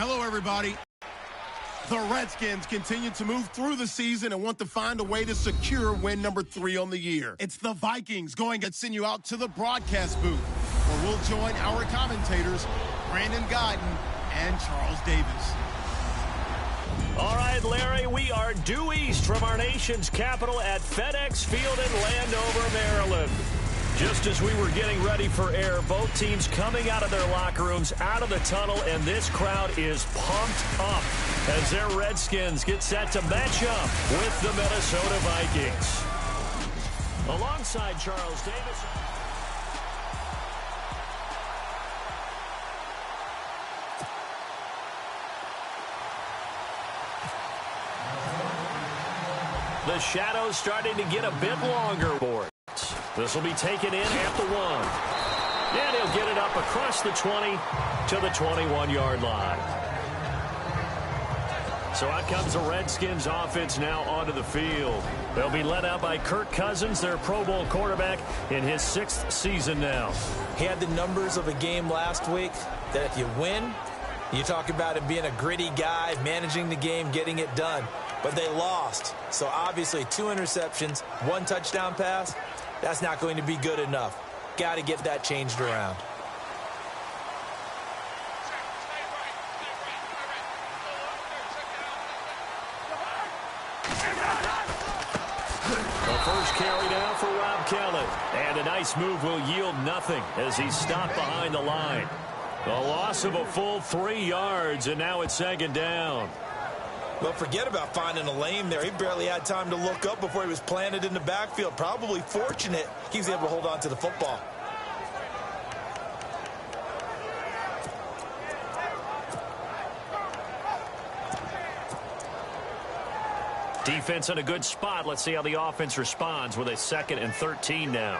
Hello, everybody. The Redskins continue to move through the season and want to find a way to secure win number 3 on the year. It's the Vikings going to send you out to the broadcast booth, where we'll join our commentators, Brandon Guyton and Charles Davis. All right, Larry, we are due east from our nation's capital at FedEx Field in Landover, Maryland. Just as we were getting ready for air, both teams coming out of their locker rooms, out of the tunnel, and this crowd is pumped up as their Redskins get set to match up with the Minnesota Vikings. Alongside Charles Davis. The shadows starting to get a bit longer for it. This will be taken in at the 1. And he'll get it up across the 20 to the 21-yard line. So out comes the Redskins offense now onto the field. They'll be led out by Kirk Cousins, their Pro Bowl quarterback, in his 6th season now. He had the numbers of a game last week that if you win, you talk about him being a gritty guy, managing the game, getting it done. But they lost. So obviously 2 interceptions, 1 touchdown pass, that's not going to be good enough. Got to get that changed around. The first carry now for Rob Kelly. And a nice move will yield nothing as he's stopped behind the line. The loss of a full 3 yards, and now it's 2nd down. Well, forget about finding a lane there. He barely had time to look up before he was planted in the backfield. Probably fortunate he was able to hold on to the football. Defense in a good spot. Let's see how the offense responds with a 2nd and 13 now.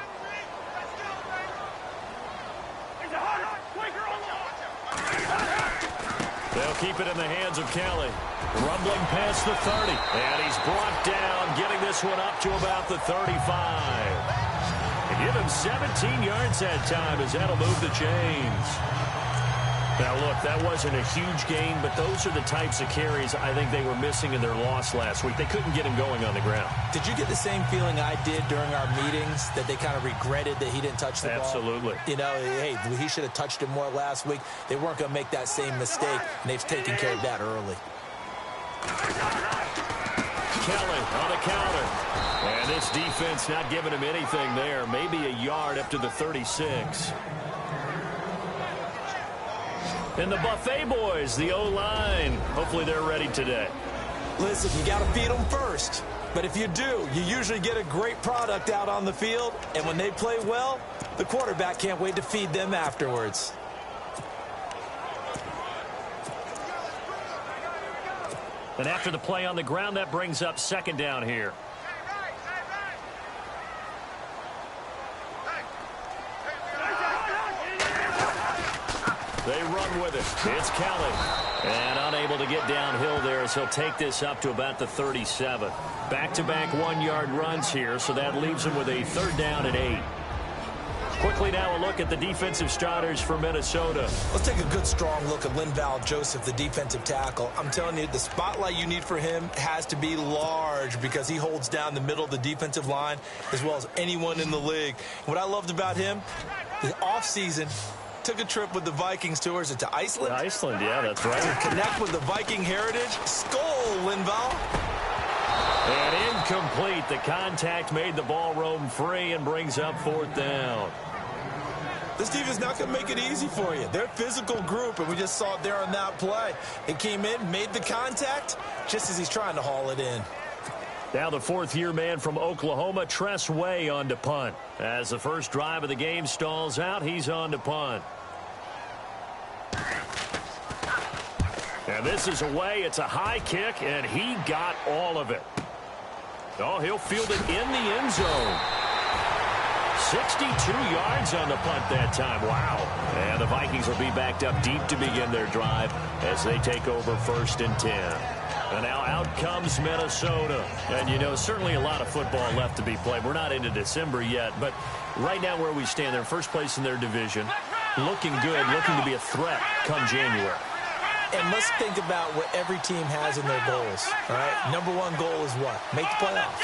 They'll keep it in the hands of Kelly. Rumbling past the 30. And he's brought down, getting this one up to about the 35. And give him 17 yards that time as that'll move the chains. Now, look, that wasn't a huge gain, but those are the types of carries I think they were missing in their loss last week. They couldn't get him going on the ground. Did you get the same feeling I did during our meetings, that they kind of regretted that he didn't touch the ball? Absolutely. You know, hey, he should have touched it more last week. They weren't going to make that same mistake, and they've taken care of that early. Kelly on the counter. And this defense not giving him anything there. Maybe a yard up to the 36. And the Buffet boys, the O-line, hopefully they're ready today. Listen, you got to feed them first. But if you do, you usually get a great product out on the field. And when they play well, the quarterback can't wait to feed them afterwards. And after the play on the ground, that brings up 2nd down here. They run with it. It's Kelly. And unable to get downhill there as he'll take this up to about the 37. Back-to-back 1-yard runs here, so that leaves him with a 3rd down and 8. Quickly now a look at the defensive starters for Minnesota. Let's take a good, strong look at Linval Joseph, the defensive tackle. I'm telling you, the spotlight you need for him has to be large because he holds down the middle of the defensive line as well as anyone in the league. What I loved about him, the offseason, took a trip with the Vikings tours to Iceland. Iceland, yeah, that's right. To connect with the Viking heritage. Skol, Linval. And incomplete. The contact made the ball roam free and brings up 4th down. This defense is not going to make it easy for you. They're a physical group, and we just saw it there on that play. It came in, made the contact, just as he's trying to haul it in. Now the 4th-year man from Oklahoma, Tress Way, on to punt. As the first drive of the game stalls out, he's on to punt. And this is away. It's a high kick, and he got all of it. Oh, he'll field it in the end zone. 62 yards on the punt that time. Wow. And the Vikings will be backed up deep to begin their drive as they take over 1st and 10. And now out comes Minnesota. And, you know, certainly a lot of football left to be played. We're not into December yet, but right now where we stand, they're first place in their division. Looking good, looking to be a threat come January. And let's think about what every team has in their goals, all right? Number one goal is what? Make the playoffs.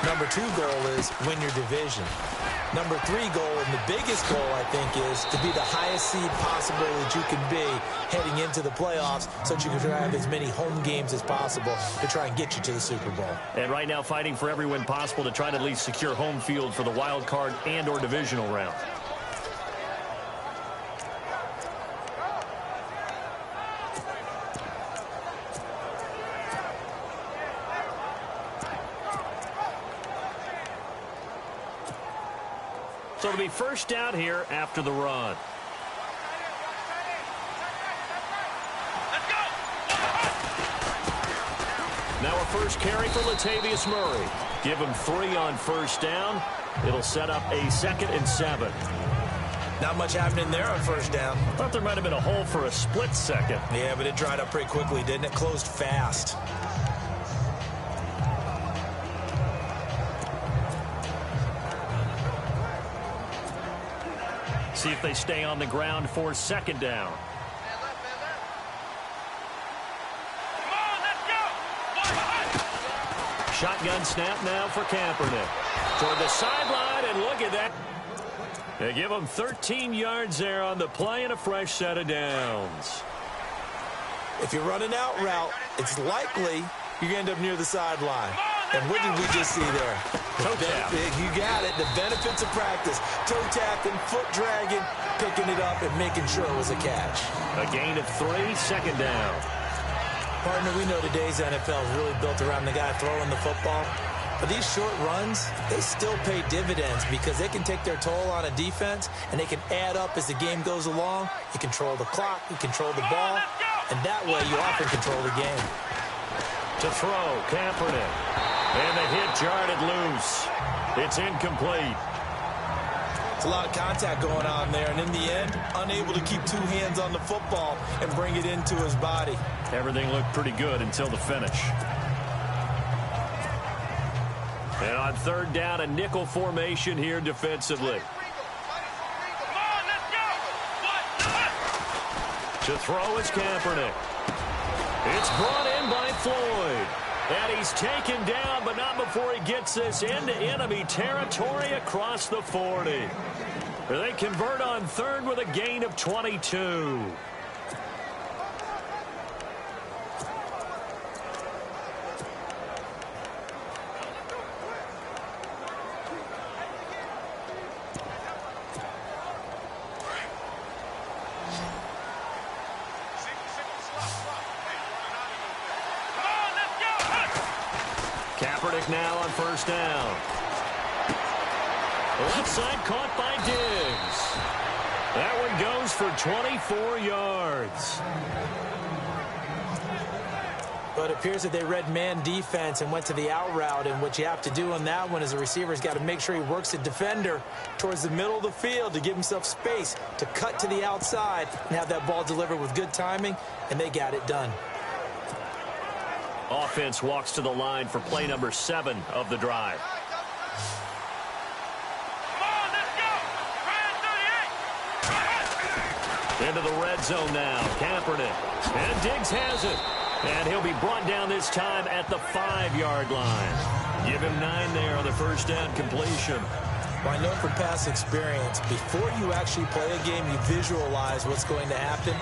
Number two goal is win your division. Number three goal, and the biggest goal, I think, is to be the highest seed possible that you can be heading into the playoffs so that you can have as many home games as possible to try and get you to the Super Bowl. And right now fighting for every win possible to try to at least secure home field for the wild card and or divisional round. So it'll be first down here after the run. Now a first carry for Latavius Murray. Give him 3 on first down. It'll set up a 2nd and 7. Not much happening there on first down. Thought there might have been a hole for a split second. Yeah, but it dried up pretty quickly, didn't it? Closed fast. See if they stay on the ground for 2nd down. Shotgun snap now for Kaepernick. Toward the sideline, and look at that. They give him 13 yards there on the play and a fresh set of downs. If you're running out route, it's likely you're going to end up near the sideline. And what did we just see there? Toe tap. You got it. The benefits of practice. Toe tapping, foot dragging, picking it up, and making sure it was a catch. A gain of 3, 2nd down. Partner, we know today's NFL is really built around the guy throwing the football. But these short runs, they still pay dividends because they can take their toll on a defense, and they can add up as the game goes along. You control the clock, you control the ball, and that way you often control the game. To throw, Kaepernick. And the hit jarred it loose. It's incomplete. It's a lot of contact going on there, and in the end, unable to keep 2 hands on the football and bring it into his body. Everything looked pretty good until the finish. And on 3rd down, a nickel formation here defensively. To throw is Kaepernick. It's brought in by Floyd. And he's taken down, but not before he gets this into enemy territory across the 40. They convert on 3rd with a gain of 22. Kaepernick now on 1st down. Left side caught by Diggs. That one goes for 24 yards. But it appears that they read man defense and went to the out route, and what you have to do on that one is the receiver's got to make sure he works the defender towards the middle of the field to give himself space to cut to the outside and have that ball delivered with good timing, and they got it done. Offense walks to the line for play number 7 of the drive. Into the red zone now. Kaepernick. And Diggs has it. And he'll be brought down this time at the 5-yard line. Give him 9 there on the 1st down completion. Well, I know from past experience, before you actually play a game, you visualize what's going to happen.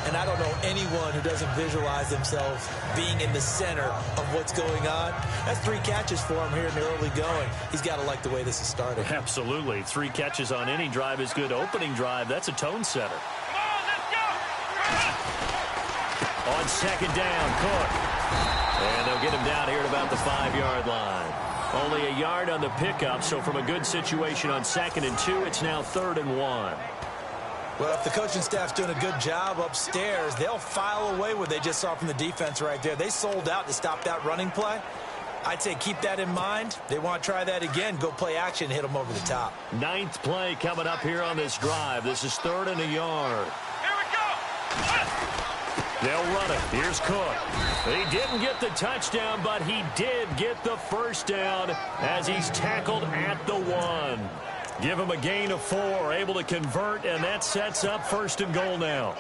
And I don't know anyone who doesn't visualize themselves being in the center of what's going on. That's 3 catches for him here in the early going. He's got to like the way this is starting. Absolutely. 3 catches on any drive is good. Opening drive, that's a tone setter. On 2nd down, Cook. And they'll get him down here at about the 5-yard line. Only a yard on the pickup, so from a good situation on 2nd and 2, it's now 3rd and 1. Well, if the coaching staff's doing a good job upstairs, they'll file away what they just saw from the defense right there. They sold out to stop that running play. I'd say keep that in mind. They want to try that again. Go play action, hit them over the top. 9th play coming up here on this drive. This is 3rd and a yard. Here we go. They'll run it. Here's Cook. He didn't get the touchdown, but he did get the 1st down as he's tackled at the 1. Give him a gain of 4, able to convert, and that sets up 1st and goal now.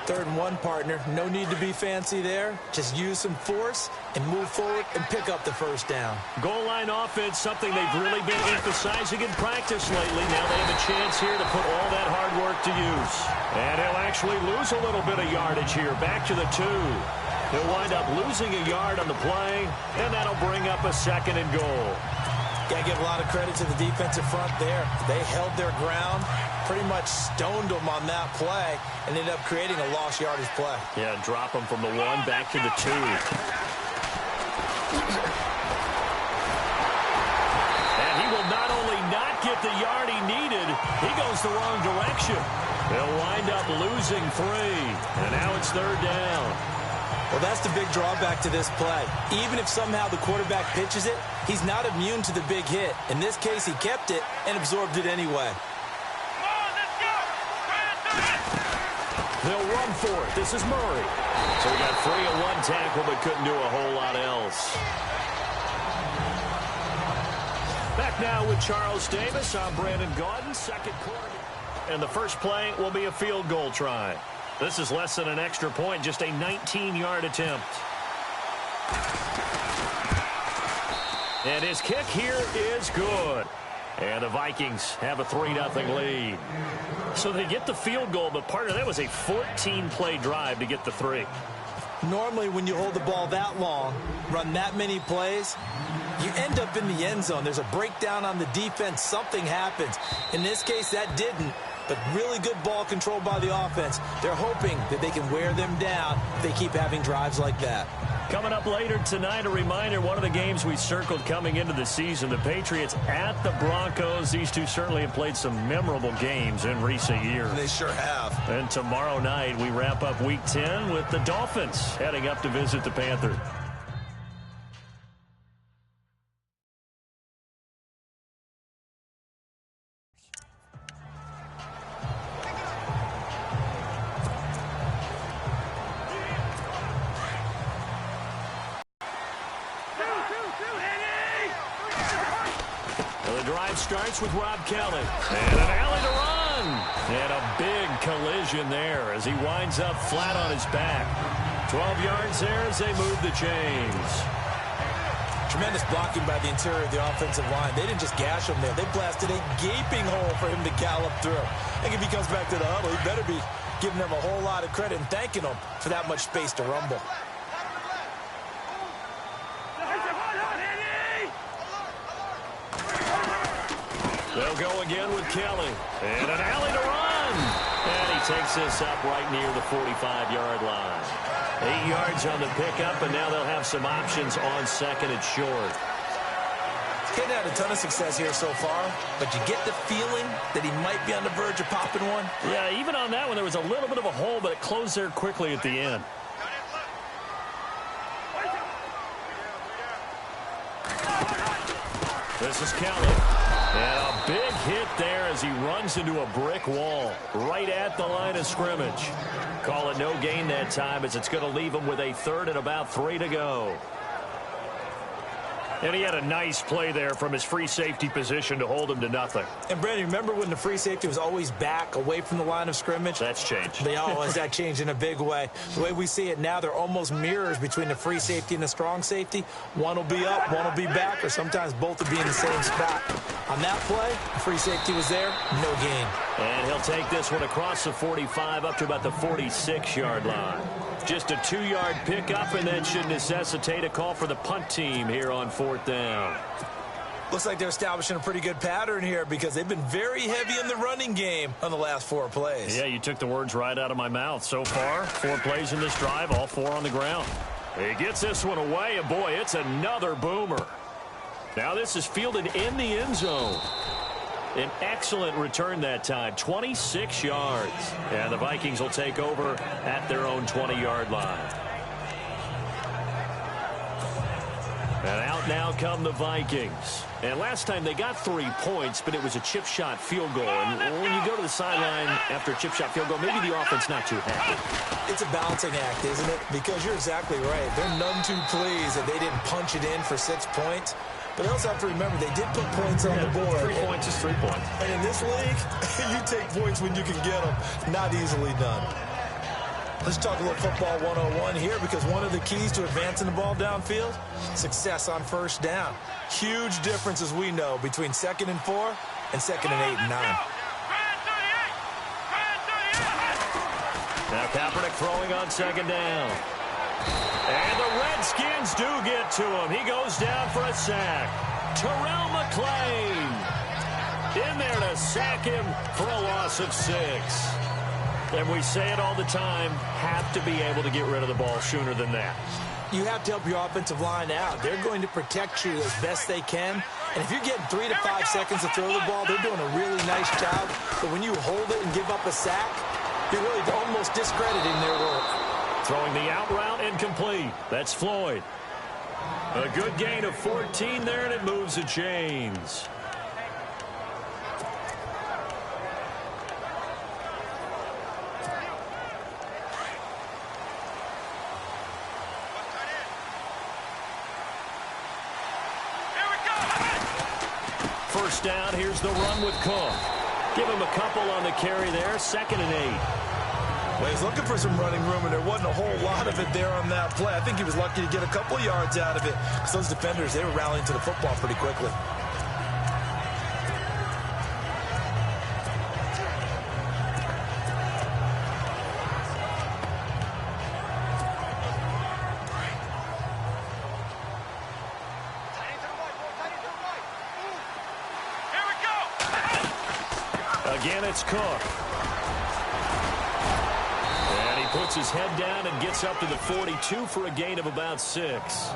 3rd and 1, partner. No need to be fancy there. Just use some force and move forward and pick up the first down. Goal line offense, something they've really been emphasizing in practice lately. Now they have a chance here to put all that hard work to use. And he'll actually lose a little bit of yardage here. Back to the 2. He'll wind up losing a yard on the play, and that'll bring up a 2nd and goal. Got to give a lot of credit to the defensive front there. They held their ground, pretty much stoned them on that play, and ended up creating a lost yardage play. Yeah, drop them from the 1 back to the 2. And he will not only not get the yard he needed, he goes the wrong direction. They'll wind up losing 3, and now it's 3rd down. Well, that's the big drawback to this play. Even if somehow the quarterback pitches it, he's not immune to the big hit. In this case, he kept it and absorbed it anyway. They'll run for it. This is Murray. So we got 3 and 1 tackle, but couldn't do a whole lot else. Back now with Charles Davis. I'm Brandon Gaudin. 2nd quarter. And the first play will be a field goal try. This is less than an extra point, just a 19-yard attempt. And his kick here is good. And the Vikings have a 3-0 lead. So they get the field goal, but partner, that was a 14-play drive to get the 3. Normally, when you hold the ball that long, run that many plays, you end up in the end zone. There's a breakdown on the defense. Something happens. In this case, that didn't. But really good ball control by the offense. They're hoping that they can wear them down if they keep having drives like that. Coming up later tonight, a reminder, one of the games we circled coming into the season, the Patriots at the Broncos. These two certainly have played some memorable games in recent years. They sure have. And tomorrow night, we wrap up Week 10 with the Dolphins heading up to visit the Panthers. Starts with Rob Kelly. And an alley to run. And a big collision there as he winds up flat on his back. 12 yards there as they move the chains. Tremendous blocking by the interior of the offensive line. They didn't just gash him there. They blasted a gaping hole for him to gallop through. I think if he comes back to the huddle, he better be giving them a whole lot of credit and thanking them for that much space to rumble. They'll go again with Kelly. And an alley to run. And he takes this up right near the 45-yard line. 8 yards on the pickup, and now they'll have some options on 2nd and short. He's had a ton of success here so far, but you get the feeling that he might be on the verge of popping one. Yeah, even on that one, there was a little bit of a hole, but it closed there quickly at the end. This is Kelly. And a big hit there as he runs into a brick wall right at the line of scrimmage. Call it no gain that time as it's going to leave him with a 3rd and about 3 to go. And he had a nice play there from his free safety position to hold him to nothing. And, Brandon, remember when the free safety was always back away from the line of scrimmage? That's changed. They always that changed in a big way. The way we see it now, they're almost mirrors between the free safety and the strong safety. One will be up, one will be back, or sometimes both will be in the same spot. On that play, the free safety was there, no gain. And he'll take this one across the 45 up to about the 46-yard line. Just a 2-yard pickup, and that should necessitate a call for the punt team here on 4th down. Looks like they're establishing a pretty good pattern here because they've been very heavy in the running game on the last 4 plays. Yeah, you took the words right out of my mouth. So far, 4 plays in this drive, all 4 on the ground. He gets this one away, and boy, it's another boomer. Now this is fielded in the end zone. An excellent return that time, 26 yards. And the Vikings will take over at their own 20-yard line. And out now come the Vikings. And last time they got 3 points, but it was a chip shot field goal. And when you go to the sideline after a chip shot field goal, maybe the offense not too happy. It's a balancing act, isn't it? Because you're exactly right. They're none too pleased that they didn't punch it in for 6 points. But they also have to remember they did put points on the board. 3 points is 3 points. And in this league, you take points when you can get them. Not easily done. Let's talk a little football 101 here, because one of the keys to advancing the ball downfield, success on first down. Huge difference, as we know, between 2nd and 4 and 2nd and 8 and 9. Now Kaepernick throwing on 2nd down. And the Redskins do get to him. He goes down for a sack. Terrell McClain in there to sack him for a loss of 6. And we say it all the time, have to be able to get rid of the ball sooner than that. You have to help your offensive line out. They're going to protect you as best they can. And if you're getting 3 to 5 seconds to throw the ball, they're doing a really nice job. But when you hold it and give up a sack, you're really almost discrediting their work. Throwing the out route incomplete. That's Floyd. A good gain of 14 there, and it moves the chains. First down, here's the run with Cook. Give him a couple on the carry there, 2nd and 8. Well, he's looking for some running room, and there wasn't a whole lot of it there on that play. I think he was lucky to get a couple yards out of it, because those defenders, they were rallying to the football pretty quickly. Again, it's Cook. And he puts his head down and gets up to the 42 for a gain of about 6.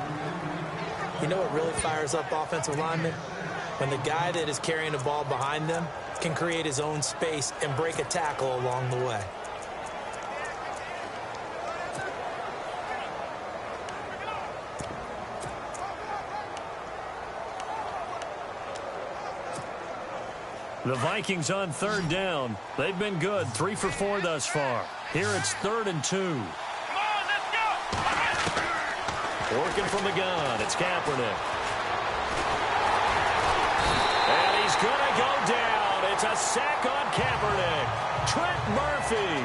You know what really fires up offensive linemen? When the guy that is carrying the ball behind them can create his own space and break a tackle along the way. The Vikings on 3rd down. They've been good, 3 for 4 thus far. Here it's 3rd and 2. Come on, let's go! Working from the gun, it's Kaepernick. And he's going to go down. It's a sack on Kaepernick. Trent Murphy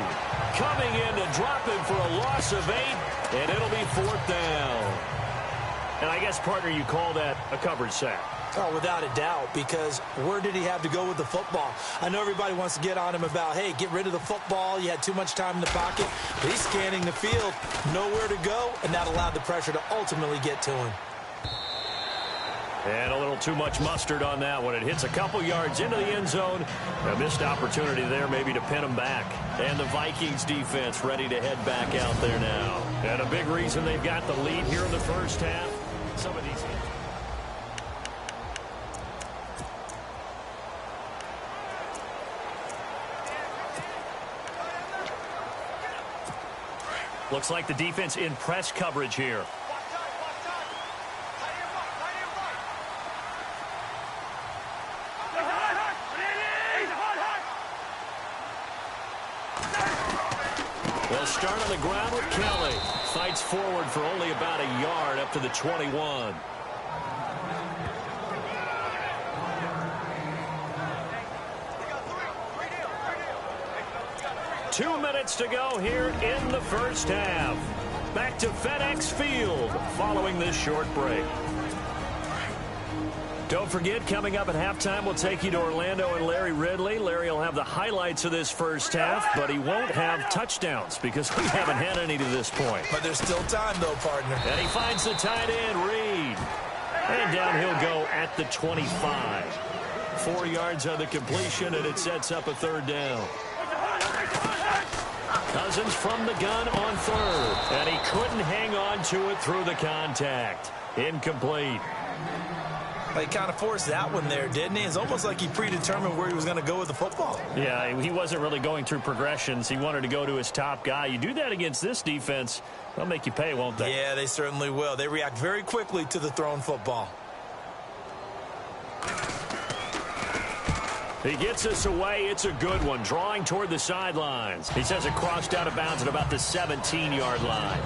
coming in to drop him for a loss of 8, and it'll be 4th down. And I guess, partner, you call that a coverage sack. Oh, without a doubt, because where did he have to go with the football? I know everybody wants to get on him about, hey, get rid of the football. You had too much time in the pocket. But he's scanning the field, nowhere to go, and that allowed the pressure to ultimately get to him. And a little too much mustard on that one. It hits a couple yards into the end zone. A missed opportunity there maybe to pin him back. And the Vikings defense ready to head back out there now. And a big reason they've got the lead here in the first half. Some of these... Looks like the defense in press coverage here. They'll start on the ground with Kelly. Fights forward for only about a yard up to the 21. Two minutes to go here in the first half. Back to FedEx Field following this short break. Don't forget, coming up at halftime, we'll take you to Orlando and Larry Ridley. Larry will have the highlights of this first half, but he won't have touchdowns because we haven't had any to this point. But there's still time, though, partner. And he finds the tight end, Reed. And down he'll go at the 25. 4 yards on the completion, and it sets up a 3rd down. Cousins from the gun on 3rd. And he couldn't hang on to it through the contact. Incomplete. He kind of forced that one there, didn't he? It's almost like he predetermined where he was going to go with the football. Yeah, he wasn't really going through progressions. He wanted to go to his top guy. You do that against this defense, they'll make you pay, won't they? Yeah, they certainly will. They react very quickly to the thrown football. He gets us away. It's a good one. Drawing toward the sidelines. He says it crossed out of bounds at about the 17-yard line.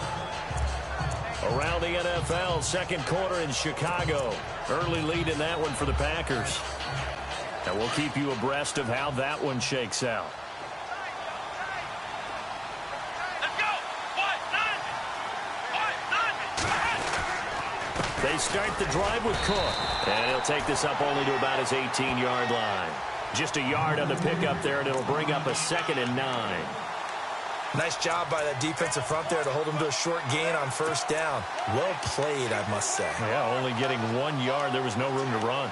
Around the NFL, second quarter in Chicago. Early lead in that one for the Packers. And we'll keep you abreast of how that one shakes out. Let's go! They start the drive with Cook. And he'll take this up only to about his 18-yard line. Just a yard on the pickup there, and it'll bring up a 2nd and 9. Nice job by that defensive front there to hold him to a short gain on first down. Well played, I must say. Yeah, only getting 1 yard. There was no room to run.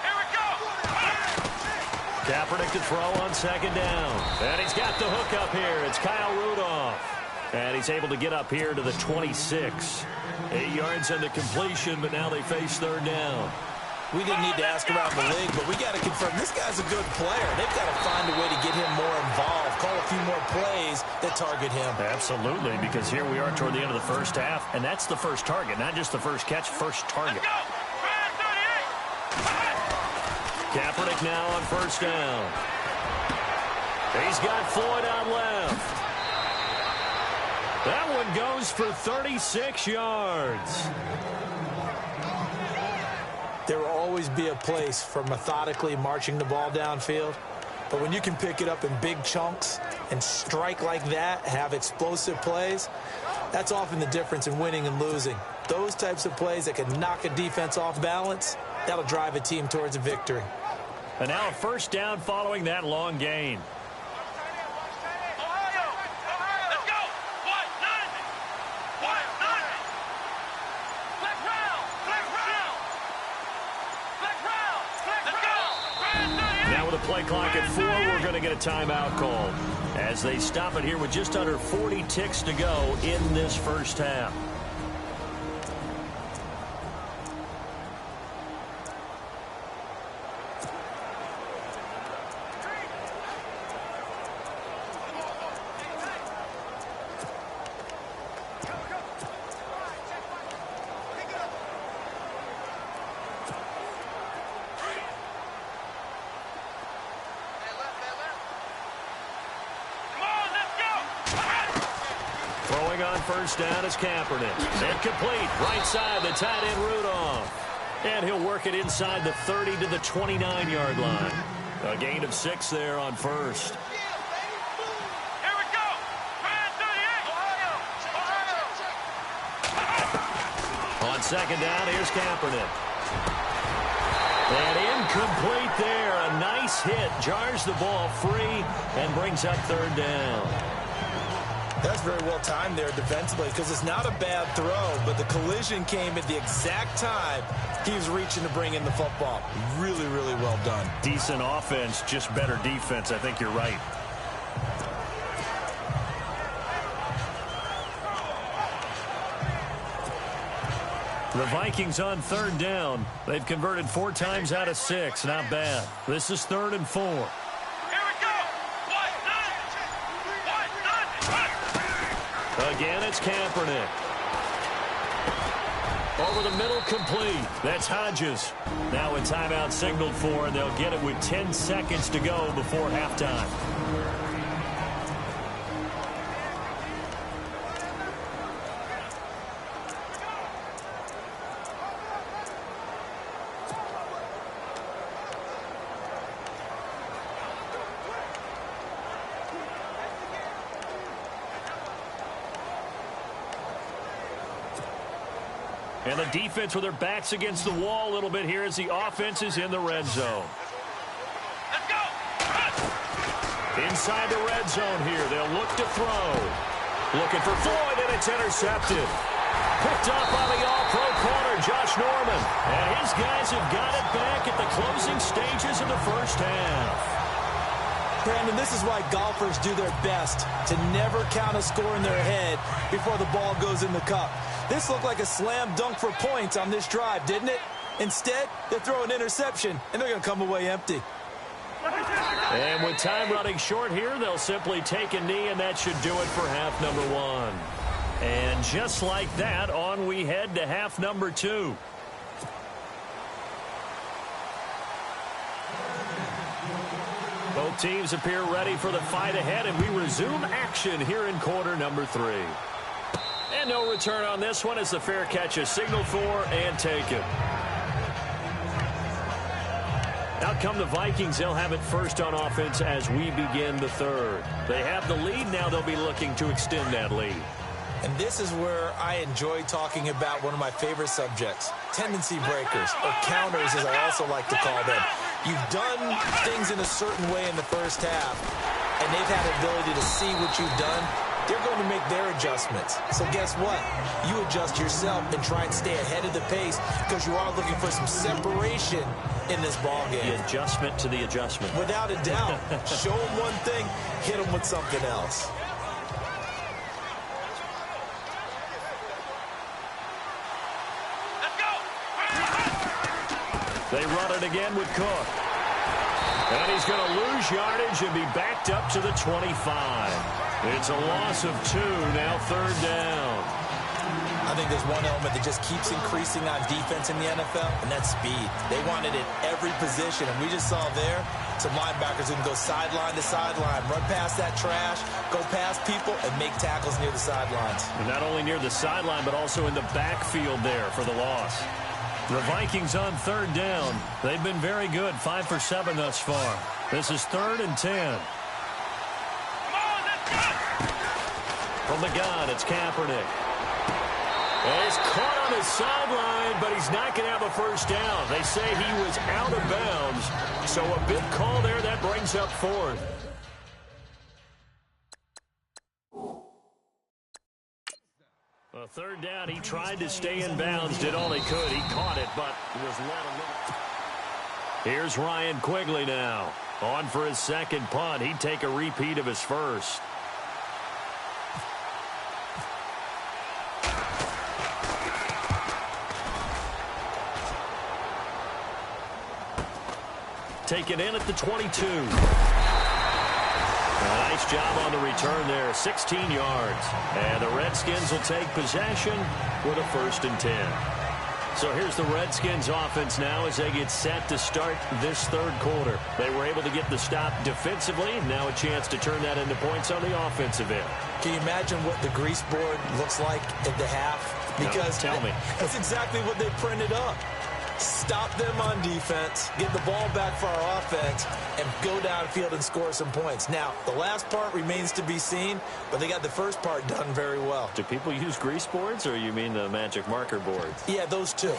Here we go. Kaepernick to throw on 2nd down. And he's got the hook up here. It's Kyle Rudolph. And he's able to get up here to the 26. 8 yards on the completion, but now they face 3rd down. We didn't need to ask around the league, but we got to confirm this guy's a good player. They've got to find a way to get him more involved, call a few more plays that target him. Absolutely, because here we are toward the end of the first half, and that's the first target, not just the first catch, first target. Kaepernick now on 1st down. He's got Floyd out left. That one goes for 36 yards. There will always be a place for methodically marching the ball downfield. But when you can pick it up in big chunks and strike like that, have explosive plays, that's often the difference in winning and losing. Those types of plays that can knock a defense off balance, that'll drive a team towards a victory. And now a 1st down following that long gain. Play clock at 4, we're going to get a timeout called as they stop it here with just under 40 ticks to go in this first half. On 1st down is Kaepernick. Incomplete. Right side, the tight end Rudolph. And he'll work it inside the 30 to the 29-yard line. A gain of 6 there on 1st. Here we go. On 2nd down, here's Kaepernick. And incomplete there. A nice hit. Jars the ball free and brings up 3rd down. That's very well timed there defensively because it's not a bad throw, but the collision came at the exact time he was reaching to bring in the football. Really, really well done. Decent offense, just better defense. I think you're right. The Vikings on 3rd down. They've converted 4 times out of 6. Not bad. This is 3rd and 4. Again, it's Kaepernick. Over the middle, complete. That's Hodges. Now a timeout signaled for, and they'll get it with 10 seconds to go before halftime. And the defense with their backs against the wall a little bit here as the offense is in the red zone. Let's go. Inside the red zone here. They'll look to throw. Looking for Floyd, and it's intercepted. Picked up by the all-pro corner, Josh Norman. And his guys have got it back at the closing stages of the first half. Brandon, this is why golfers do their best to never count a score in their head before the ball goes in the cup. This looked like a slam dunk for points on this drive, didn't it? Instead, they throw an interception, and they're going to come away empty. And with time running short here, they'll simply take a knee, and that should do it for half number 1. And just like that, on we head to half number 2. Both teams appear ready for the fight ahead, and we resume action here in quarter number 3. And no return on this one as the fair catch is signaled for and taken. Out come the Vikings. They'll have it first on offense as we begin the third. They have the lead. Now they'll be looking to extend that lead. And this is where I enjoy talking about one of my favorite subjects, tendency breakers, or counters as I also like to call them. You've done things in a certain way in the first half, and they've had the ability to see what you've done. They're going to make their adjustments. So guess what? You adjust yourself and try and stay ahead of the pace because you are looking for some separation in this ball game. The adjustment to the adjustment. Without a doubt. Show them one thing, hit them with something else. They run it again with Cook. And he's going to lose yardage and be backed up to the 25. It's a loss of 2, now third down. I think there's one element that just keeps increasing on defense in the NFL, and that's speed. They want it at every position, and we just saw there some linebackers who can go sideline to sideline, run past that trash, go past people, and make tackles near the sidelines. And not only near the sideline, but also in the backfield there for the loss. The Vikings on third down. They've been very good, 5 for 7 thus far. This is 3rd and 10. From the gun, it's Kaepernick. And he's caught on his sideline, but he's not going to have a first down. They say he was out of bounds, so a big call there that brings up 4th. A third down, he tried to stay in bounds, did all he could. He caught it, but was led a little. Here's Ryan Quigley now. On for his second punt. He'd take a repeat of his first. Taken in at the 22. Nice job on the return there, 16 yards. And the Redskins will take possession with a 1st and 10. So here's the Redskins offense now as they get set to start this third quarter. They were able to get the stop defensively. Now a chance to turn that into points on the offensive end. Can you imagine what the grease board looks like at the half? Because no, tell me. That's exactly what they printed up. Stop them on defense, get the ball back for our offense, and go downfield and score some points. Now, the last part remains to be seen, but they got the first part done very well. Do people use grease boards, or you mean the magic marker boards? Yeah, those two.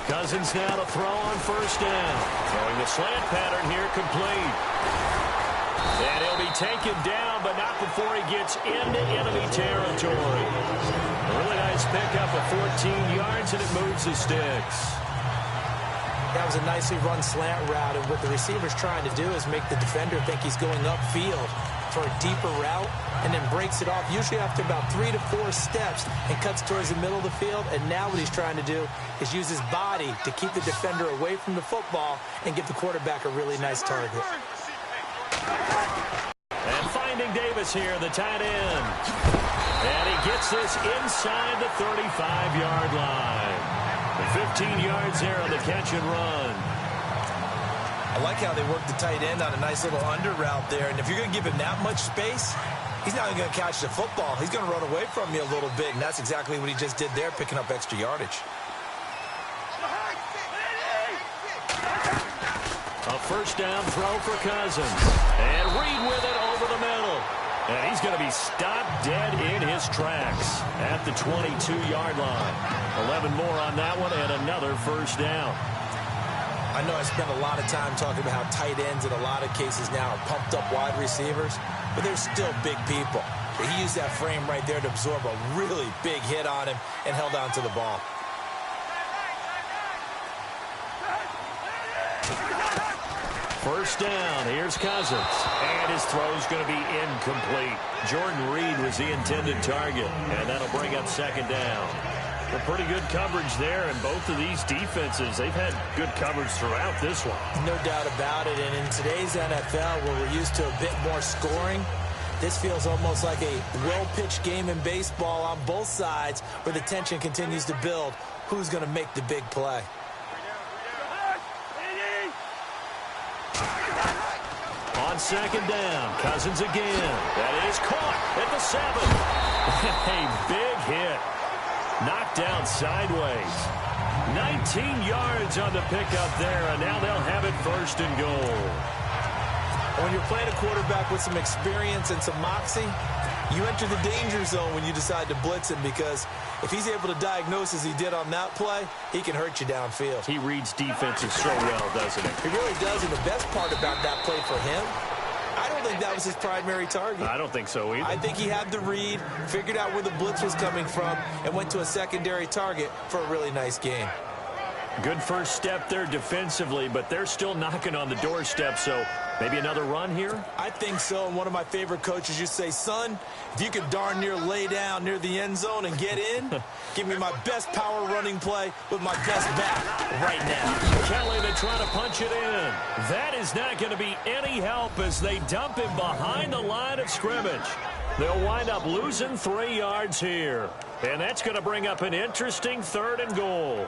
Cousins now to throw on first down. Throwing the slant pattern here complete. And he'll be taken down, but not before he gets into enemy territory. A really nice pickup of 14 yards, and it moves the sticks. That was a nicely run slant route, and what the receiver's trying to do is make the defender think he's going upfield for a deeper route, and then breaks it off, usually after about 3 to 4 steps, and cuts towards the middle of the field. And now what he's trying to do is use his body to keep the defender away from the football and give the quarterback a really nice target. And finding Davis here, the tight end. And he gets this inside the 35-yard line. 15 yards there on the catch and run. I like how they work the tight end on a nice little under route there. And if you're going to give him that much space, he's not even going to catch the football. He's going to run away from you a little bit, and that's exactly what he just did there, picking up extra yardage. A first down throw for Cousins. And Reed with it over the middle. And he's going to be stopped dead in his tracks at the 22-yard line. 11 more on that one, and another first down. I know I spent a lot of time talking about how tight ends in a lot of cases now are pumped up wide receivers, but they're still big people. He used that frame right there to absorb a really big hit on him and held on to the ball. First down, here's Cousins. And his throw's going to be incomplete. Jordan Reed was the intended target, and that'll bring up second down. A pretty good coverage there, and both of these defenses, they've had good coverage throughout this one. No doubt about it, and in today's NFL, where we're used to a bit more scoring, this feels almost like a well-pitched game in baseball on both sides, where the tension continues to build. Who's going to make the big play? On second down, Cousins again. That is caught at the 7. A big hit. Knocked down sideways. 19 yards on the pickup there, and now they'll have it first and goal. When you're playing a quarterback with some experience and some moxie, you enter the danger zone when you decide to blitz him, because if he's able to diagnose as he did on that play, he can hurt you downfield. He reads defenses so well, doesn't he? He really does, and the best part about that play for him, I don't think that was his primary target. I don't think so either. I think he had the read, figured out where the blitz was coming from, and went to a secondary target for a really nice game. Good first step there defensively, but they're still knocking on the doorstep, so maybe another run here? I think so, and one of my favorite coaches used to say, son, if you could darn near lay down near the end zone and get in, give me my best power running play with my best back right now. Kelly, they try to punch it in. That is not going to be any help as they dump him behind the line of scrimmage. They'll wind up losing 3 yards here, and that's going to bring up an interesting 3rd and goal.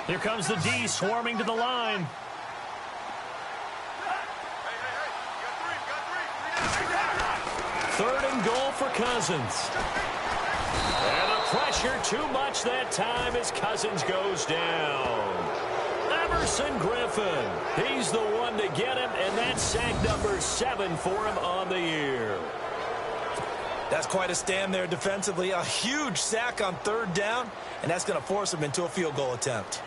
Here comes the D swarming to the line. Third and goal for Cousins. And the pressure too much that time as Cousins goes down. Emerson Griffin. He's the one to get him, and that's sack number 7 for him on the year. That's quite a stand there defensively. A huge sack on 3rd down, and that's going to force him into a field goal attempt.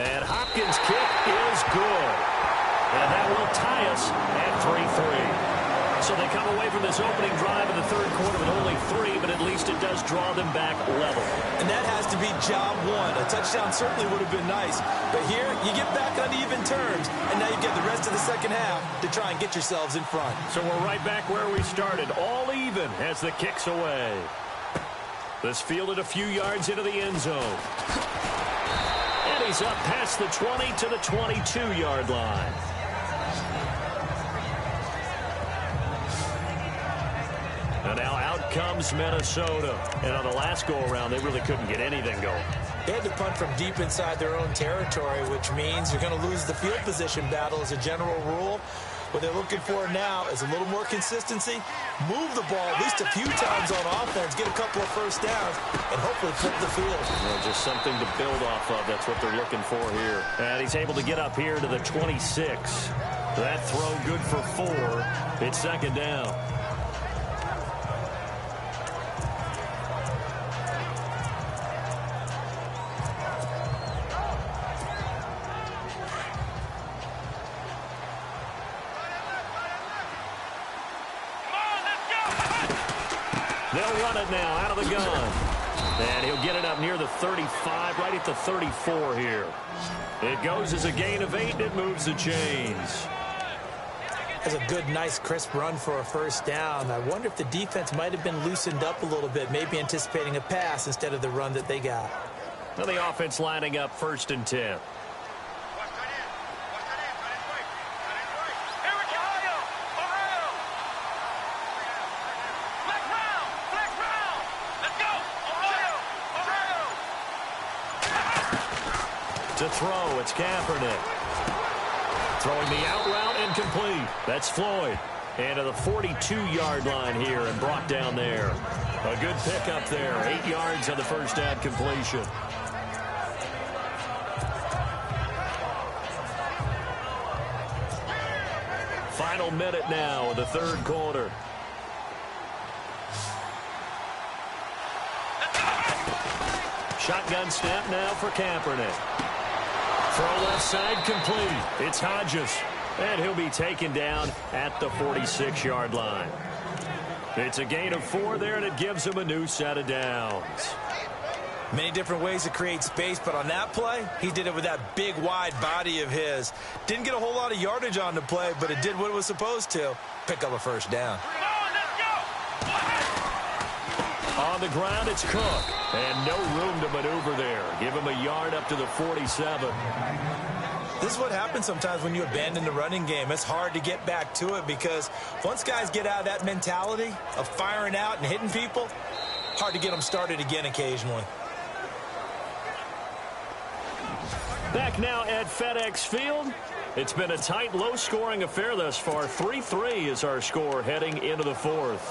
And Hopkins' kick is good. And that will tie us at 3-3. So they come away from this opening drive in the 3rd quarter with only 3, but at least it does draw them back level. And that has to be job 1. A touchdown certainly would have been nice. But here, you get back on even terms, and now you get the rest of the second half to try and get yourselves in front. So we're right back where we started, all even as the kick's away. This fielded a few yards into the end zone. And he's up past the 20 to the 22-yard line. And now out comes Minnesota. And on the last go-around, they really couldn't get anything going. They had to punt from deep inside their own territory, which means you're going to lose the field position battle as a general rule. What they're looking for now is a little more consistency, move the ball at least a few times on offense, get a couple of first downs, and hopefully flip the field. Well, just something to build off of. That's what they're looking for here. And he's able to get up here to the 26. That throw good for 4. It's second down. They'll run it now out of the gun. And he'll get it up near the 35, right at the 34 here. It goes as a gain of 8, and it moves the chains. That's a good, nice, crisp run for a first down. I wonder if the defense might have been loosened up a little bit, maybe anticipating a pass instead of the run that they got. Now the offense lining up 1st and 10. To throw, it's Kaepernick. Throwing the out route incomplete. That's Floyd. And to the 42-yard line here and brought down there. A good pickup there. 8 yards on the first down completion. Final minute now of the 3rd quarter. Shotgun snap now for Kaepernick. Throw left side complete. It's Hodges. And he'll be taken down at the 46-yard line. It's a gain of 4 there, and it gives him a new set of downs. Many different ways to create space, but on that play, he did it with that big, wide body of his. Didn't get a whole lot of yardage on the play, but it did what it was supposed to. Pick up a first down. On the ground, it's Cook. And no room to maneuver there. Give him a yard up to the 47. This is what happens sometimes when you abandon the running game. It's hard to get back to it because once guys get out of that mentality of firing out and hitting people, hard to get them started again occasionally. Back now at FedEx Field. It's been a tight, low-scoring affair thus far. 3-3 is our score heading into the fourth.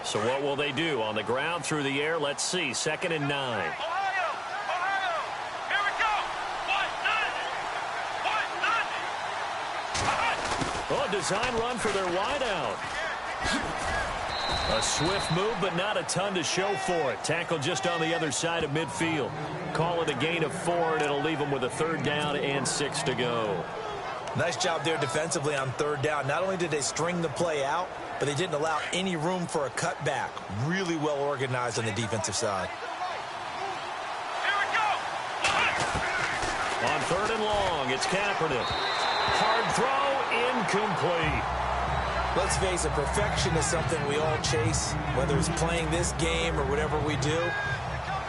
So what will they do? On the ground, through the air, let's see. 2nd and 9. Ohio! Here we go! 1-0! 1-0! Oh, a design run for their wideout. A swift move, but not a ton to show for it. Tackle just on the other side of midfield. Call it a gain of 4, and it'll leave them with a 3rd down and 6 to go. Nice job there defensively on 3rd down. Not only did they string the play out, but they didn't allow any room for a cutback. Really well organized on the defensive side. Here we go! On 3rd and long, it's Kaepernick. Hard throw, incomplete. Let's face it, perfection is something we all chase, whether it's playing this game or whatever we do.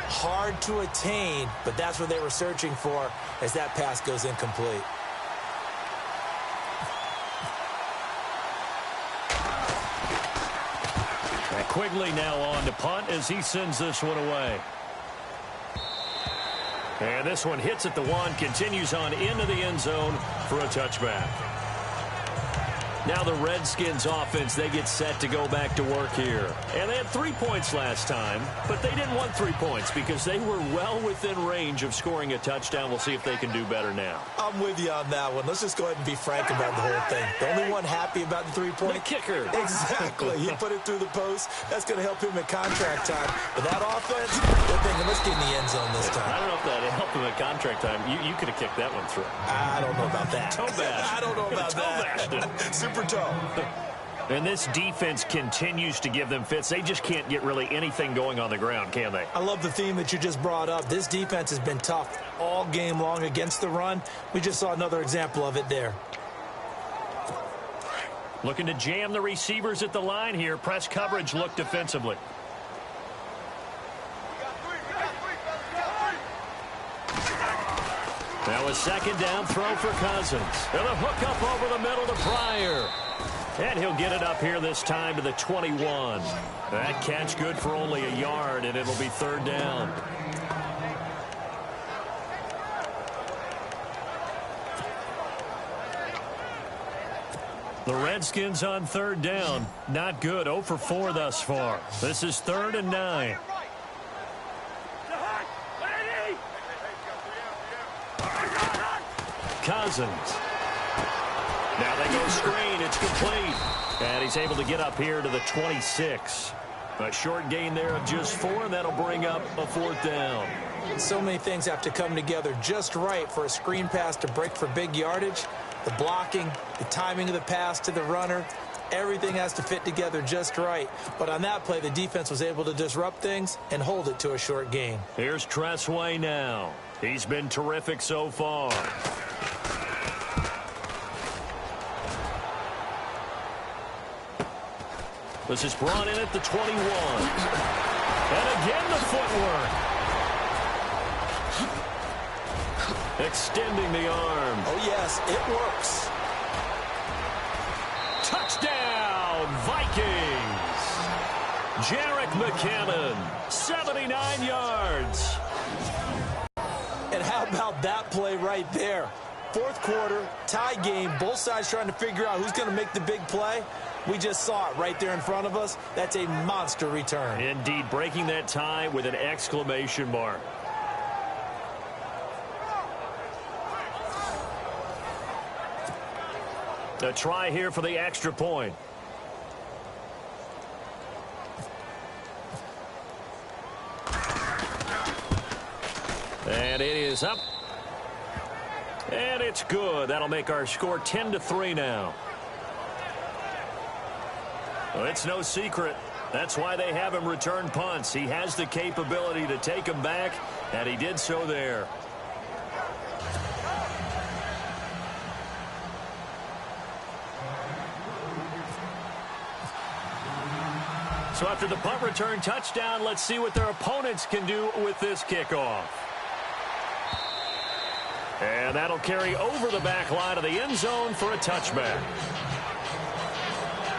Hard to attain, but that's what they were searching for as that pass goes incomplete. And Quigley now on to punt as he sends this one away. And this one hits at the 1, continues on into the end zone for a touchback. Now the Redskins offense, they get set to go back to work here. And they had 3 points last time, but they didn't want 3 points because they were well within range of scoring a touchdown. We'll see if they can do better now. I'm with you on that one. Let's just go ahead and be frank about the whole thing. The only one happy about the 3-point? The kicker. Exactly. He put it through the post. That's going to help him at contract time. But that offense, they're thinking, let's get in the end zone this time. I don't know if that helped him at contract time. You could have kicked that one through. I don't know about that. Toe bash. I don't know about that. Super toe. And this defense continues to give them fits. They just can't get really anything going on the ground, can they? I love the theme that you just brought up. This defense has been tough all game long against the run. We just saw another example of it there. Looking to jam the receivers at the line here. Press coverage look defensively. Now a 2nd down throw for Cousins. And a hook up over the middle to Pryor. And he'll get it up here this time to the 21. That catch good for only a yard, and it'll be 3rd down. The Redskins on 3rd down. Not good. 0 for 4 thus far. This is 3rd and 9. Cousins. Now they go screen. It's complete. And he's able to get up here to the 26. A short gain there of just 4, and that'll bring up a 4th down. So many things have to come together just right for a screen pass to break for big yardage. The blocking, the timing of the pass to the runner, everything has to fit together just right. But on that play, the defense was able to disrupt things and hold it to a short gain. Here's Tressway now. He's been terrific so far. This is brought in at the 21. And again the footwork. Extending the arm. Oh, yes, it works. Touchdown, Vikings. Jerick McKinnon, 79 yards. And how about that play right there? 4th quarter, tie game, both sides trying to figure out who's going to make the big play. We just saw it right there in front of us. That's a monster return. Indeed, breaking that tie with an exclamation mark. A try here for the extra point. And it is up. And it's good. That'll make our score 10-3 now. Well, it's no secret. That's why they have him return punts. He has the capability to take them back, and he did so there. So after the punt return touchdown, let's see what their opponents can do with this kickoff. And that'll carry over the back line of the end zone for a touchback.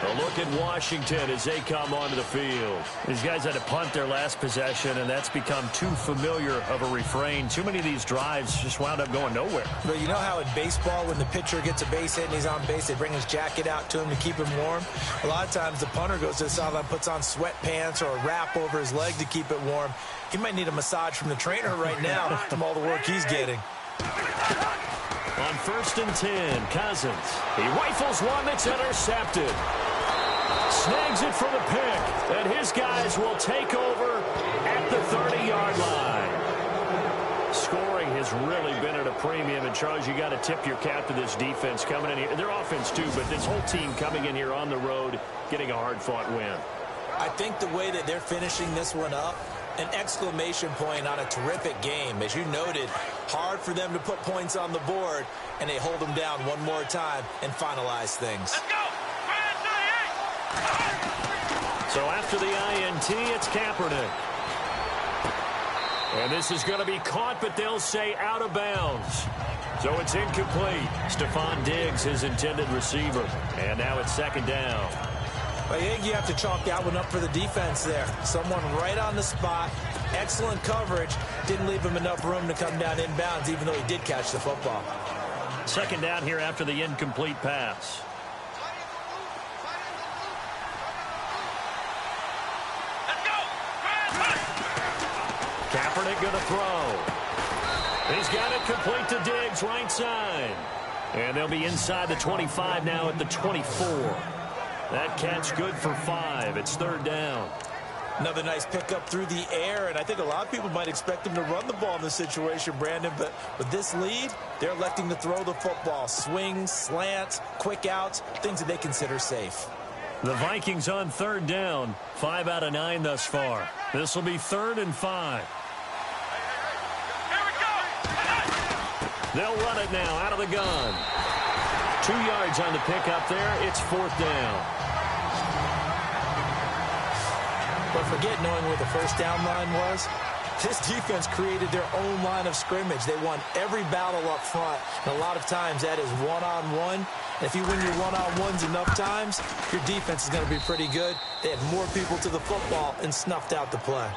A look at Washington as they come onto the field. These guys had to punt their last possession, and that's become too familiar of a refrain. Too many of these drives just wound up going nowhere. But you know how in baseball, when the pitcher gets a base hit and he's on base, they bring his jacket out to him to keep him warm? A lot of times the punter goes to the sideline, puts on sweatpants or a wrap over his leg to keep it warm. He might need a massage from the trainer right now from all the work he's getting. On 1st and 10, Cousins. He rifles one that's intercepted. Snags it for the pick, and his guys will take over at the 30-yard line. Scoring has really been at a premium, and Charles, you got to tip your cap to this defense coming in here. Their offense too, but this whole team coming in here on the road, getting a hard-fought win. I think the way that they're finishing this one up, an exclamation point on a terrific game. As you noted, hard for them to put points on the board, and they hold them down one more time and finalize things. Let's go. So after the INT, it's Kaepernick. And this is going to be caught, but they'll say out of bounds. So it's incomplete. Stephon Diggs, his intended receiver. And now it's 2nd down. I think you have to chalk that one up for the defense there. Someone right on the spot. Excellent coverage. Didn't leave him enough room to come down inbounds, even though he did catch the football. 2nd down here after the incomplete pass. Kaepernick going to throw. He's got it complete to Diggs, right side. And they'll be inside the 25 now at the 24. That catch good for 5. It's 3rd down. Another nice pickup through the air, and I think a lot of people might expect them to run the ball in this situation, Brandon, but with this lead, they're electing to throw the football. Swings, slants, quick outs, things that they consider safe. The Vikings on 3rd down, 5 out of 9 thus far. This will be 3rd and 5. They'll run it now out of the gun. 2 yards on the pickup there. It's 4th down. But forget knowing where the first down line was. This defense created their own line of scrimmage. They won every battle up front. And a lot of times that is one-on-one. And if you win your one-on-ones enough times, your defense is going to be pretty good. They had more people to the football and snuffed out the play.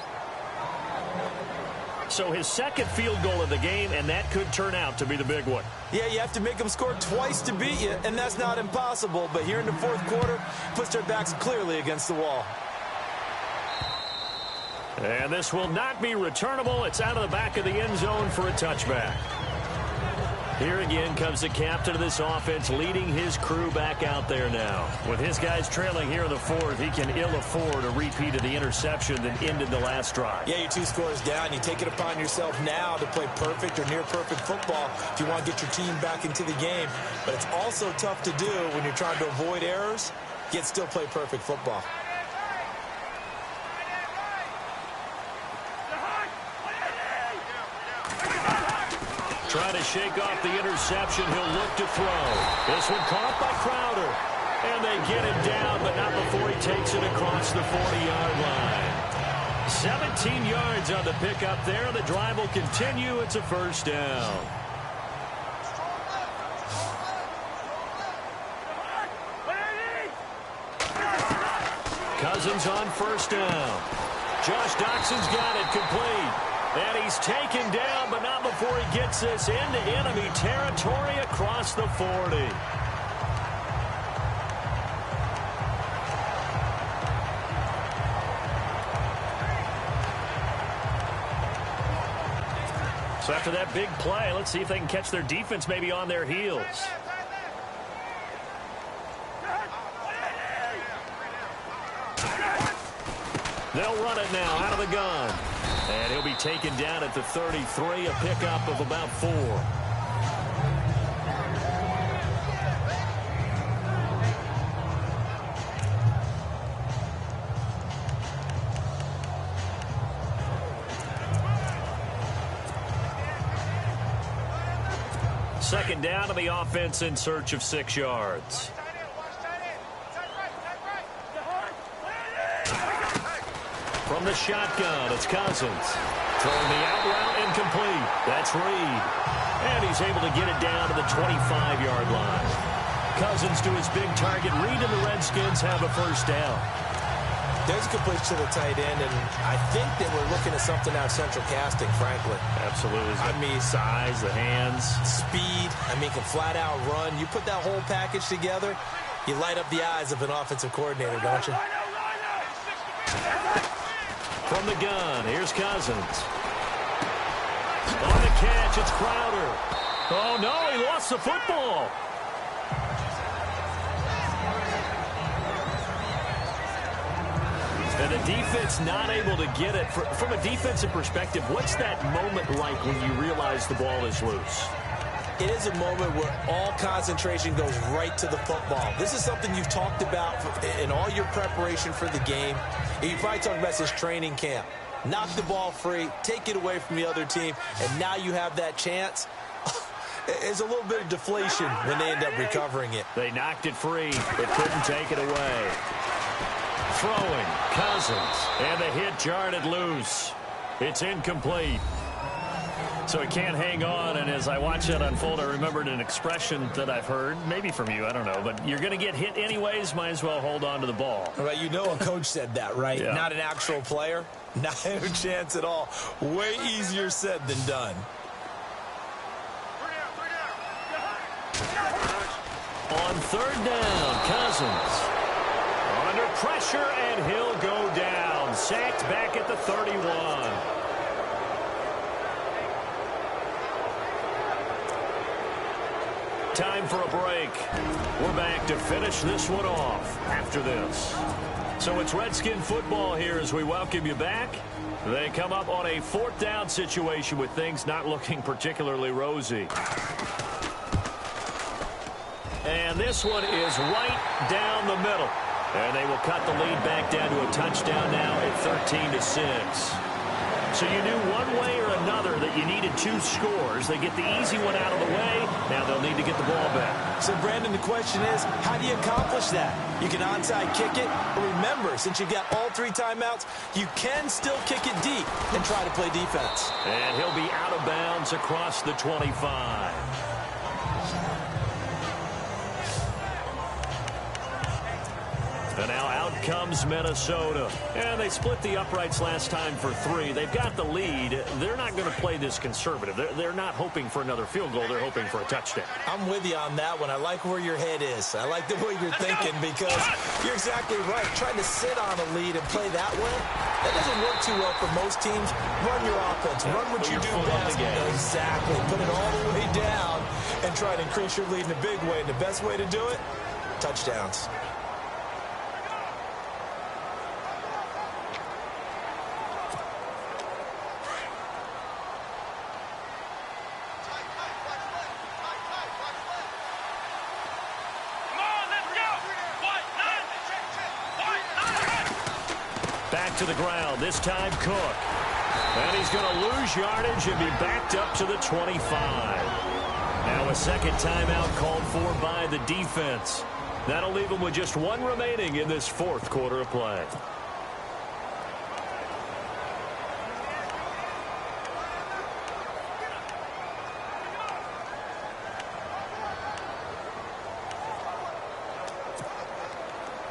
So his 2nd field goal of the game, and that could turn out to be the big one. Yeah, you have to make them score twice to beat you, and that's not impossible. But here in the 4th quarter, puts their backs clearly against the wall. And this will not be returnable. It's out of the back of the end zone for a touchback. Here again comes the captain of this offense, leading his crew back out there now. With his guys trailing here in the 4th, he can ill afford a repeat of the interception that ended the last drive. Yeah, you're 2 scores down. You take it upon yourself now to play perfect or near-perfect football if you want to get your team back into the game. But it's also tough to do when you're trying to avoid errors, yet still play perfect football. Trying to shake off the interception. He'll look to throw. This one caught by Crowder. And they get him down, but not before he takes it across the 40-yard line. 17 yards on the pickup there. The drive will continue. It's a 1st down. Cousins on 1st down. Josh Doxson's got it complete. And he's taken down, but not before he gets this into enemy territory across the 40. So after that big play, let's see if they can catch their defense maybe on their heels. They'll run it now out of the gun. And he'll be taken down at the 33, a pickup of about 4. Second down to the offense in search of 6 yards. From the shotgun, it's Cousins. Throwing the out route incomplete. That's Reed. And he's able to get it down to the 25-yard line. Cousins to his big target. Reed and the Redskins have a first down. There's a completion to the tight end, and I think that we're looking at something out of central casting, frankly. Absolutely. I mean, size, the hands. Speed. I mean, can flat out run. You put that whole package together, you light up the eyes of an offensive coordinator, don't you? From the gun, here's Cousins. On the catch, it's Crowder. Oh, no, he lost the football. And the defense not able to get it. From a defensive perspective, what's that moment like when you realize the ball is loose? It is a moment where all concentration goes right to the football. This is something you've talked about in all your preparation for the game. And you probably talked about this training camp. Knock the ball free, take it away from the other team, and now you have that chance. There's a little bit of deflation when they end up recovering it. They knocked it free, but couldn't take it away. Throwing, Cousins, and the hit jarred it loose. It's incomplete. So he can't hang on, and as I watch that unfold, I remembered an expression that I've heard, maybe from you, I don't know, but you're going to get hit anyways, might as well hold on to the ball. Right, you know a coach said that, right? Yeah. Not an actual player. Not a chance at all. Way easier said than done. On third down, Cousins. Under pressure, and he'll go down. Sacked back at the 31. Time for a break. We're back to finish this one off after this. So it's Redskin football here as we welcome you back. They come up on a fourth down situation with things not looking particularly rosy. And this one is right down the middle. And they will cut the lead back down to a touchdown now at 13-6. So you knew one way or another that you needed two scores. They get the easy one out of the way. Now they'll need to get the ball back. So, Brandon, the question is, how do you accomplish that? You can onside kick it. But remember, since you've got all three timeouts, you can still kick it deep and try to play defense. And he'll be out of bounds across the 25. And now out comes Minnesota. And they split the uprights last time for 3. They've got the lead. They're not going to play this conservative. They're not hoping for another field goal. They're hoping for a touchdown. I'm with you on that one. I like where your head is. I like the way you're thinking because you're exactly right. Trying to sit on a lead and play that way, that doesn't work too well for most teams. Run your offense. Run what you do best. Exactly. Put it all the way down and try to increase your lead in a big way. And the best way to do it, touchdowns. To the ground, this time Cook. And he's going to lose yardage and be backed up to the 25. Now a second timeout called for by the defense. That'll leave them with just one remaining in this fourth quarter of play.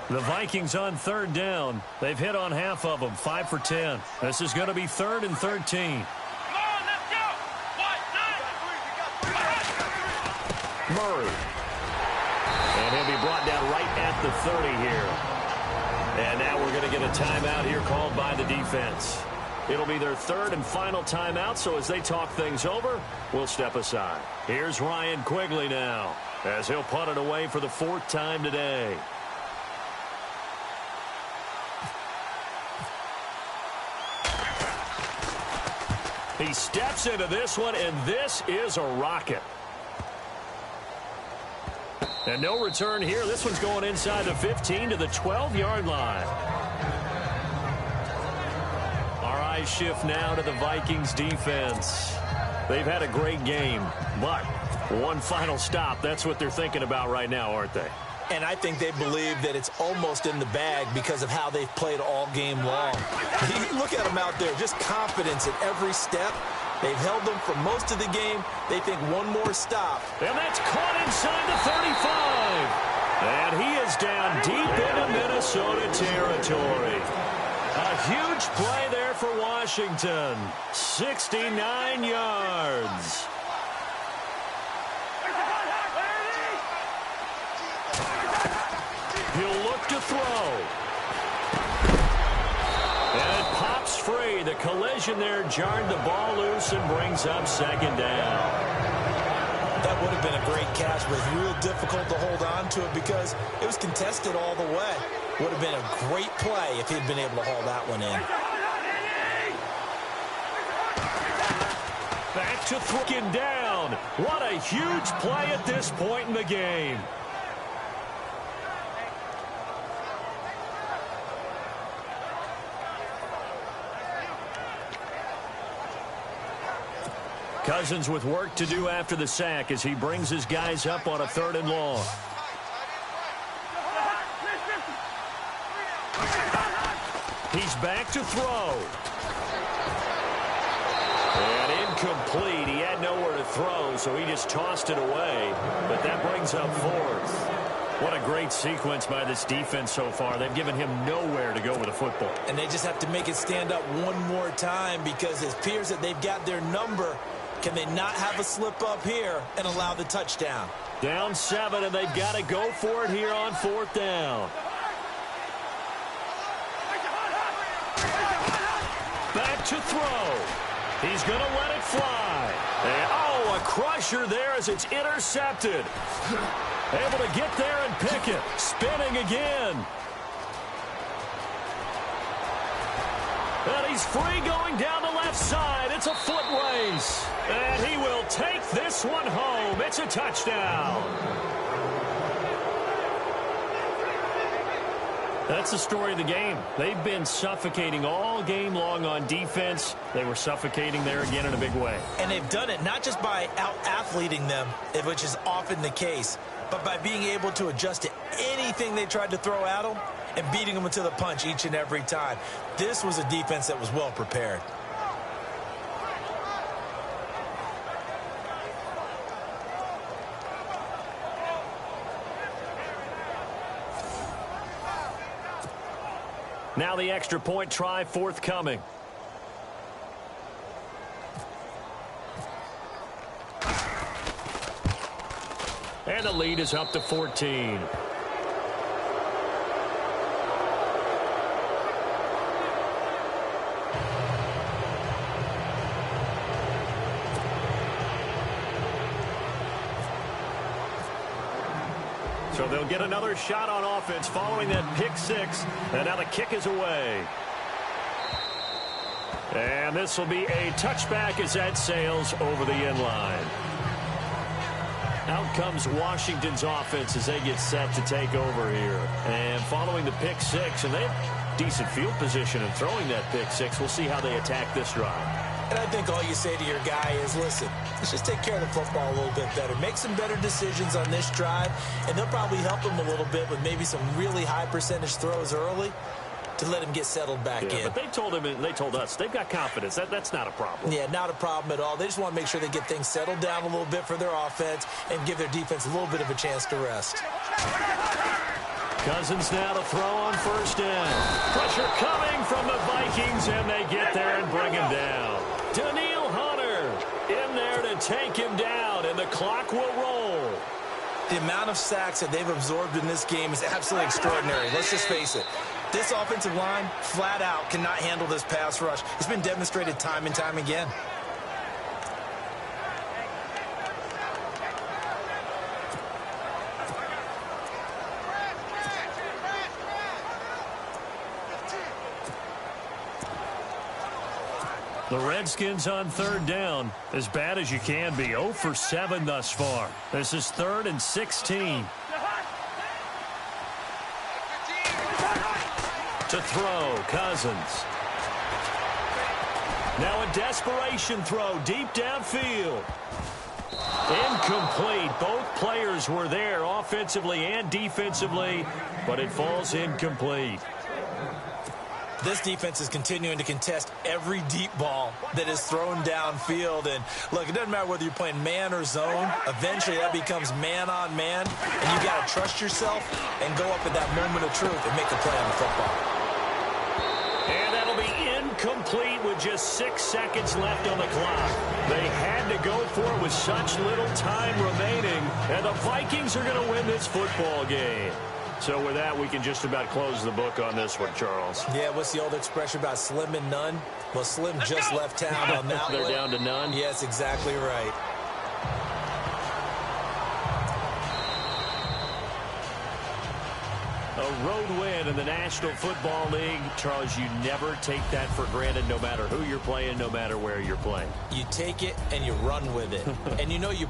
The Vikings on third down. They've hit on half of them, 5 for 10. This is going to be 3rd and 13. Come on, let's go. Murray. And he'll be brought down right at the 30 here. And now we're going to get a timeout here called by the defense. It'll be their 3rd and final timeout, so as they talk things over, we'll step aside. Here's Ryan Quigley now, as he'll punt it away for the 4th time today. He steps into this one, and this is a rocket. And no return here. This one's going inside the 15 to the 12-yard line. Our eyes shift now to the Vikings defense. They've had a great game, but one final stop, that's what they're thinking about right now, aren't they? And I think they believe that it's almost in the bag because of how they've played all game long. Look at them out there, just confidence at every step. They've held them for most of the game. They think one more stop. And that's caught inside the 35. And he is down deep into Minnesota territory. A huge play there for Washington. 69 yards. He'll look to throw. And it pops free. The collision there jarred the ball loose and brings up second down. That would have been a great catch, but it's real difficult to hold on to it because it was contested all the way. Would have been a great play if he'd been able to haul that one in. Back to throwing down. What a huge play at this point in the game. Cousins with work to do after the sack as he brings his guys up on a 3rd and long. He's back to throw. And incomplete. He had nowhere to throw, so he just tossed it away. But that brings up 4th. What a great sequence by this defense so far. They've given him nowhere to go with the football. And they just have to make it stand up one more time because it appears that they've got their number. Can they not have a slip up here and allow the touchdown? Down 7, and they've got to go for it here on 4th down. Back to throw. He's going to let it fly. And, oh, a crusher there as it's intercepted. Able to get there and pick it. Spinning again. And he's free going down the left side. It's a foot race. And he will take this one home. It's a touchdown. That's the story of the game. They've been suffocating all game long on defense. They were suffocating there again in a big way. And they've done it not just by out-athleting them, which is often the case, but by being able to adjust to anything they tried to throw at them and beating them to the punch each and every time. This was a defense that was well prepared. Now the extra point try forthcoming. And the lead is up to 14. So they'll get another shot on offense following that pick 6. And now the kick is away. And this will be a touchback as that sails over the end line. Out comes Washington's offense as they get set to take over here. And following the pick 6, and they have decent field position in throwing that pick 6. We'll see how they attack this drive. And I think all you say to your guy is, listen, let's just take care of the football a little bit better. Make some better decisions on this drive, and they'll probably help him a little bit with maybe some really high percentage throws early to let him get settled back in. But they told him, and they told us, they've got confidence. That's not a problem. Yeah, not a problem at all. They just want to make sure they get things settled down a little bit for their offense and give their defense a little bit of a chance to rest. Cousins now to throw on 1st down. Pressure coming from the Vikings, and they get there and bring him down. Daniil Hunter in there to take him down, and the clock will roll. The amount of sacks that they've absorbed in this game is absolutely extraordinary. Let's just face it. This offensive line, flat out, cannot handle this pass rush. It's been demonstrated time and time again. The Redskins on 3rd down, as bad as you can be. 0 for 7 thus far. This is 3rd and 16. To throw, Cousins. Now a desperation throw deep downfield. Incomplete. Both players were there offensively and defensively, but it falls incomplete. This defense is continuing to contest every deep ball that is thrown downfield. And, look, it doesn't matter whether you're playing man or zone. Eventually, that becomes man on man. And you got to trust yourself and go up at that moment of truth and make a play on the football. And that'll be incomplete with just 6 seconds left on the clock. They had to go for it with such little time remaining. And the Vikings are going to win this football game. So with that, we can just about close the book on this one, Charles. Yeah, what's the old expression about slim and none? Well, Slim just left town on that one. They're down to none? Yes, exactly right. A road win in the National Football League. Charles, you never take that for granted no matter who you're playing, no matter where you're playing. You take it and you run with it. And you know you